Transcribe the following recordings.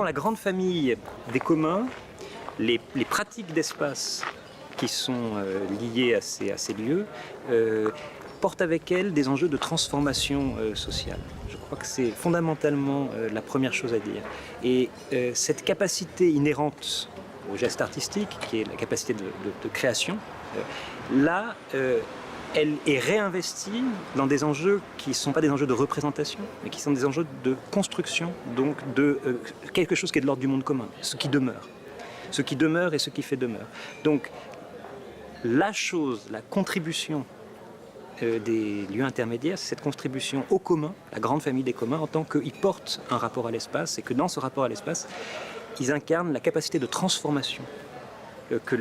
dans la grande famille des communs, les pratiques d'espace qui sont liées à ces lieux portent avec elles des enjeux de transformation sociale. Je crois que c'est fondamentalement la première chose à dire. Et cette capacité inhérente au geste artistique, qui est la capacité de création, là, elle est réinvestie dans des enjeux qui ne sont pas des enjeux de représentation, mais qui sont des enjeux de construction, donc de quelque chose qui est de l'ordre du monde commun, ce qui demeure. Ce qui demeure et ce qui fait demeure. Donc, la contribution des lieux intermédiaires, c'est cette contribution au commun, la grande famille des communs, en tant qu'ils portent un rapport à l'espace, et que dans ce rapport à l'espace, ils incarnent la capacité de transformation que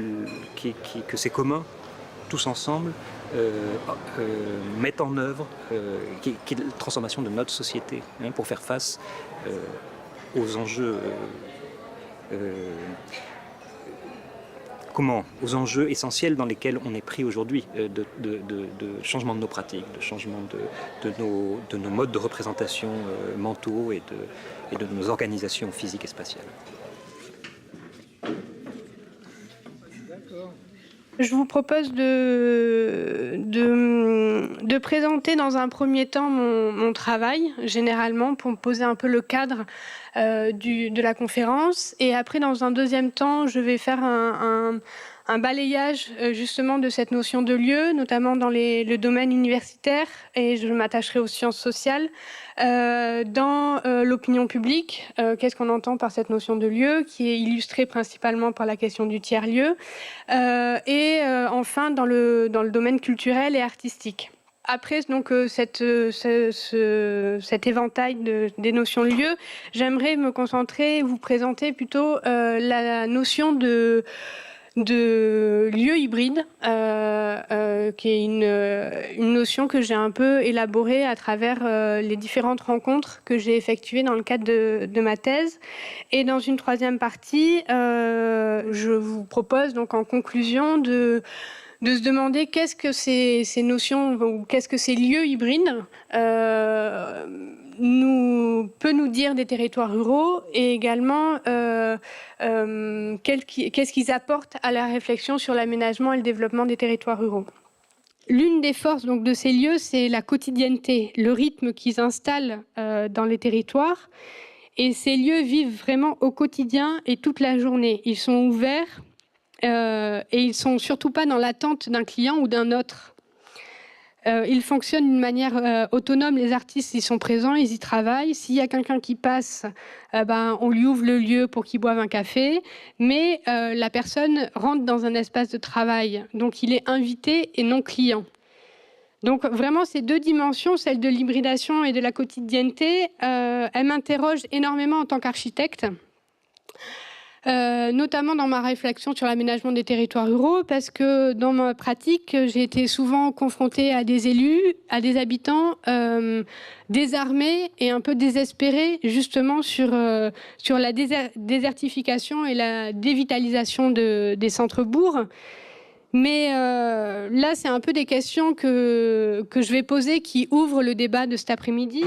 ces communs, tous ensemble, mettent en œuvre, qui est la transformation de notre société, pour faire face aux enjeux aux enjeux essentiels dans lesquels on est pris aujourd'hui, de changement de nos pratiques, de changement de nos modes de représentation mentaux et de nos organisations physiques et spatiales. Je vous propose de présenter dans un premier temps mon travail, généralement, pour poser un peu le cadre de la conférence. Et après, dans un deuxième temps, je vais faire un balayage justement de cette notion de lieu, notamment dans le domaine universitaire, et je m'attacherai aux sciences sociales. Dans l'opinion publique, qu'est-ce qu'on entend par cette notion de lieu, qui est illustrée principalement par la question du tiers-lieu, et enfin dans le domaine culturel et artistique. Après donc cet éventail des notions de lieu, j'aimerais me concentrer, vous présenter plutôt la notion de lieu hybride, qui est une notion que j'ai un peu élaborée à travers les différentes rencontres que j'ai effectuées dans le cadre de ma thèse. Et dans une troisième partie, je vous propose donc en conclusion de se demander qu'est-ce que ces notions, ou qu'est-ce que ces lieux hybrides peut nous dire des territoires ruraux, et également qu'est-ce qu'ils apportent à la réflexion sur l'aménagement et le développement des territoires ruraux. L'une des forces donc de ces lieux, c'est la quotidienneté, le rythme qu'ils installent dans les territoires. Et ces lieux vivent vraiment au quotidien et toute la journée. Ils sont ouverts et ils ne sont surtout pas dans l'attente d'un client ou d'un autre. Ils fonctionnent d'une manière autonome. Les artistes, ils sont présents, ils y travaillent. S'il y a quelqu'un qui passe, on lui ouvre le lieu pour qu'il boive un café. Mais la personne rentre dans un espace de travail. Donc, il est invité et non client. Donc, vraiment, ces deux dimensions, celle de l'hybridation et de la quotidienneté, elles m'interrogent énormément en tant qu'architecte. Notamment dans ma réflexion sur l'aménagement des territoires ruraux, parce que dans ma pratique, j'ai été souvent confrontée à des élus, à des habitants désarmés et un peu désespérés, justement sur la désertification et la dévitalisation des centres-bourgs. Mais là, c'est un peu des questions que je vais poser qui ouvrent le débat de cet après-midi.